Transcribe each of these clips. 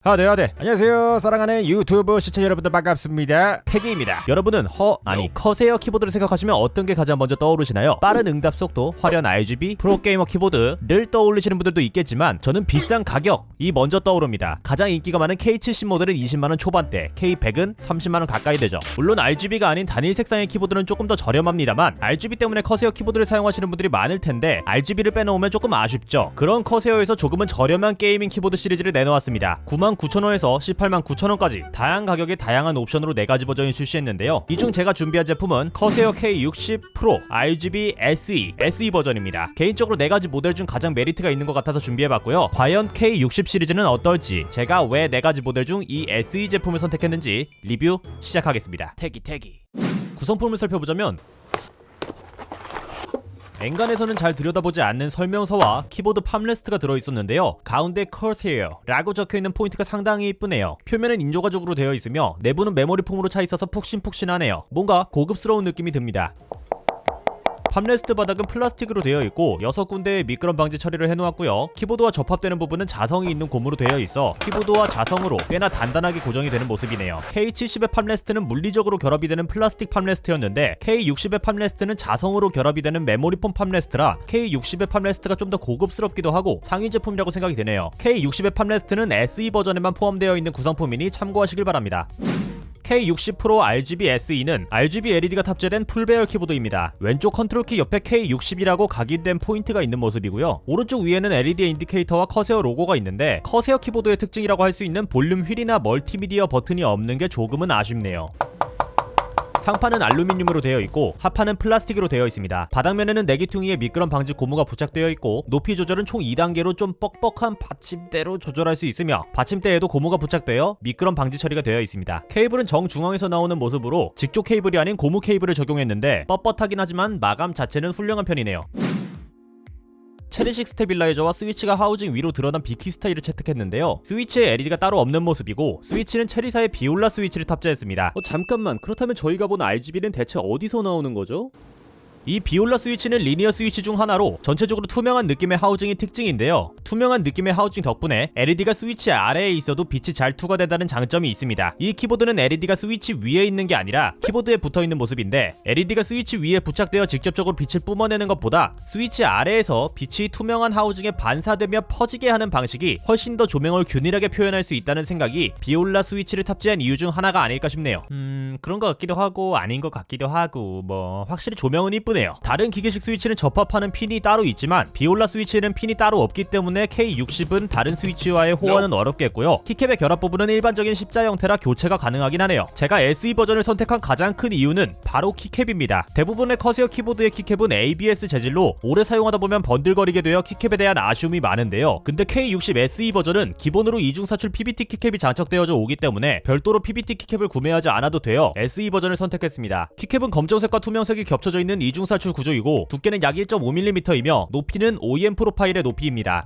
네. 안녕하세요. 사랑하는 유튜브 시청자 여러분들 반갑습니다. 태기입니다. 여러분은 커세어 키보드를 생각하시면 어떤 게 가장 먼저 떠오르시나요? 빠른 응답 속도, 화려한 RGB, 프로게이머 키보드를 떠올리시는 분들도 있겠지만 저는 비싼 가격이 먼저 떠오릅니다. 가장 인기가 많은 K70 모델은 20만원 초반대, K100은 30만원 가까이 되죠. 물론 RGB가 아닌 단일 색상의 키보드는 조금 더 저렴합니다만 RGB 때문에 커세어 키보드를 사용하시는 분들이 많을 텐데 RGB를 빼놓으면 조금 아쉽죠. 그런 커세어에서 조금은 저렴한 게이밍 키보드 시리즈를 내놓았습니다. 99,000원에서 189,000원까지 다양한 가격의 다양한 옵션으로 4가지 버전이 출시했는데요. 이 중 제가 준비한 제품은 커세어 K60 프로 RGB SE 버전입니다. 개인적으로 4가지 모델 중 가장 메리트가 있는 것 같아서 준비해봤고요. 과연 K60 시리즈는 어떨지, 제가 왜 4가지 모델 중 이 SE 제품을 선택했는지 리뷰 시작하겠습니다. 태기 구성품을 살펴보자면 엔간에서는 잘 들여다보지 않는 설명서와 키보드 팜레스트가 들어있었는데요. 가운데 커세어 라고 적혀있는 포인트가 상당히 이쁘네요. 표면은 인조가죽으로 되어 있으며 내부는 메모리폼으로 차있어서 푹신푹신하네요. 뭔가 고급스러운 느낌이 듭니다. 팜레스트 바닥은 플라스틱으로 되어 있고 6군데의 미끄럼 방지 처리를 해놓았고요. 키보드와 접합되는 부분은 자성이 있는 고무로 되어 있어 키보드와 자성으로 꽤나 단단하게 고정이 되는 모습이네요. K70의 팜레스트는 물리적으로 결합이 되는 플라스틱 팜레스트였는데 K60의 팜레스트는 자성으로 결합이 되는 메모리폼 팜레스트라 K60의 팜레스트가 좀 더 고급스럽기도 하고 상위 제품이라고 생각이 되네요. K60의 팜레스트는 SE 버전에만 포함되어 있는 구성품이니 참고하시길 바랍니다. K60 프로 RGB SE는 RGB LED가 탑재된 풀배열 키보드입니다. 왼쪽 컨트롤키 옆에 K60이라고 각인된 포인트가 있는 모습이고요. 오른쪽 위에는 LED 인디케이터와 커세어 로고가 있는데 커세어 키보드의 특징이라고 할 수 있는 볼륨 휠이나 멀티미디어 버튼이 없는 게 조금은 아쉽네요. 상판은 알루미늄으로 되어 있고 하판은 플라스틱으로 되어 있습니다. 바닥면에는 내기퉁이에 미끄럼 방지 고무가 부착되어 있고 높이 조절은 총 2단계로 좀 뻑뻑한 받침대로 조절할 수 있으며 받침대에도 고무가 부착되어 미끄럼 방지 처리가 되어 있습니다. 케이블은 정중앙에서 나오는 모습으로 직조 케이블이 아닌 고무 케이블을 적용했는데 뻣뻣하긴 하지만 마감 자체는 훌륭한 편이네요. 체리식 스테빌라이저와 스위치가 하우징 위로 드러난 비키 스타일을 채택했는데요. 스위치에 LED가 따로 없는 모습이고 스위치는 체리사의 비올라 스위치를 탑재했습니다. 잠깐만, 그렇다면 저희가 본 RGB는 대체 어디서 나오는 거죠? 이 비올라 스위치는 리니어 스위치 중 하나로 전체적으로 투명한 느낌의 하우징이 특징인데요. 투명한 느낌의 하우징 덕분에 LED가 스위치 아래에 있어도 빛이 잘 투과된다는 장점이 있습니다. 이 키보드는 LED가 스위치 위에 있는 게 아니라 키보드에 붙어있는 모습인데 LED가 스위치 위에 부착되어 직접적으로 빛을 뿜어내는 것보다 스위치 아래에서 빛이 투명한 하우징에 반사되며 퍼지게 하는 방식이 훨씬 더 조명을 균일하게 표현할 수 있다는 생각이 비올라 스위치를 탑재한 이유 중 하나가 아닐까 싶네요. 그런 것 같기도 하고 아닌 것 같기도 하고 확실히 조명은 이쁘네요. 다른 기계식 스위치는 접합하는 핀이 따로 있지만 비올라 스위치는 핀이 따로 없기 때문에 K60은 다른 스위치와의 호환은 어렵겠고요. 키캡의 결합 부분은 일반적인 십자 형태라 교체가 가능하긴 하네요. 제가 SE 버전을 선택한 가장 큰 이유는 바로 키캡입니다. 대부분의 커세어 키보드의 키캡은 ABS 재질로 오래 사용하다 보면 번들거리게 되어 키캡에 대한 아쉬움이 많은데요. 근데 K60 SE 버전은 기본으로 이중사출 PBT 키캡이 장착되어져 오기 때문에 별도로 PBT 키캡을 구매하지 않아도 되어 SE 버전을 선택했습니다. 키캡은 검정색과 투명색이 겹쳐져 있는 이중사출 구조이고 두께는 약 1.5mm이며 높이는 OEM 프로파일의 높이입니다.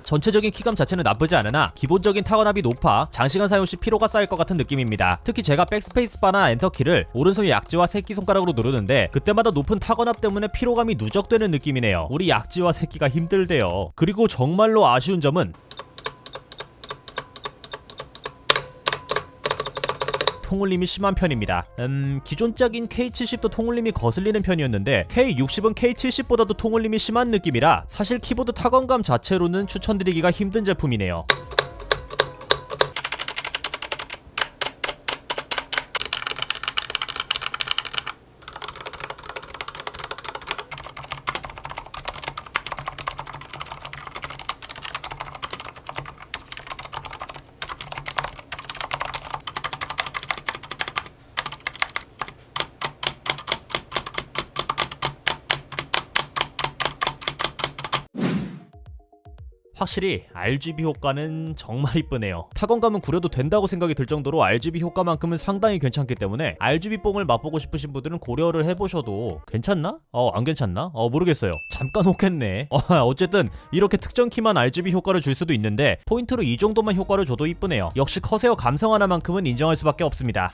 전체적인 키감 자체는 나쁘지 않으나 기본적인 타건압이 높아 장시간 사용 시 피로가 쌓일 것 같은 느낌입니다. 특히 제가 백스페이스 바나 엔터키를 오른손 약지와 새끼손가락으로 누르는데 그때마다 높은 타건압 때문에 피로감이 누적되는 느낌이네요. 우리 약지와 새끼가 힘들대요. 그리고 정말로 아쉬운 점은 통울림이 심한 편입니다. 기존작인 K70도 통울림이 거슬리는 편이었는데 K60은 K70보다도 통울림이 심한 느낌이라 사실 키보드 타건감 자체로는 추천드리기가 힘든 제품이네요. 확실히 RGB 효과는 정말 이쁘네요. 타건감은 구려도 된다고 생각이 들 정도로 RGB 효과만큼은 상당히 괜찮기 때문에 RGB 뽕을 맛보고 싶으신 분들은 고려를 해보셔도 괜찮나? 안 괜찮나? 모르겠어요. 잠깐 혹했네. 어쨌든 이렇게 특정 키만 RGB 효과를 줄 수도 있는데 포인트로 이 정도만 효과를 줘도 이쁘네요. 역시 커세어 감성 하나만큼은 인정할 수밖에 없습니다.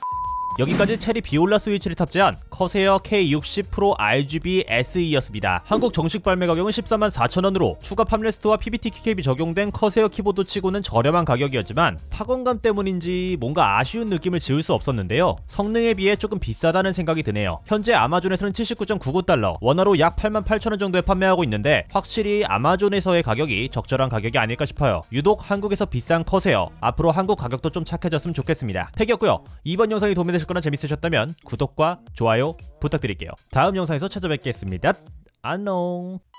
여기까지 체리 비올라 스위치를 탑재한 커세어 K60 프로 RGB SE였습니다. 한국 정식 발매 가격은 144,000원으로 추가 팜레스트와 PBT 키캡이 적용된 커세어 키보드 치고는 저렴한 가격이었지만 타건감 때문인지 뭔가 아쉬운 느낌을 지울 수 없었는데요. 성능에 비해 조금 비싸다는 생각이 드네요. 현재 아마존에서는 79.99달러, 원화로 약 88,000원 정도에 판매하고 있는데 확실히 아마존에서의 가격이 적절한 가격이 아닐까 싶어요. 유독 한국에서 비싼 커세어, 앞으로 한국 가격도 좀 착해졌으면 좋겠습니다. 택이었고요. 이번 영상이 도움이 되셨거나 재밌으셨다면 구독과 좋아요 부탁드릴게요. 다음 영상에서 찾아뵙겠습니다. 안녕.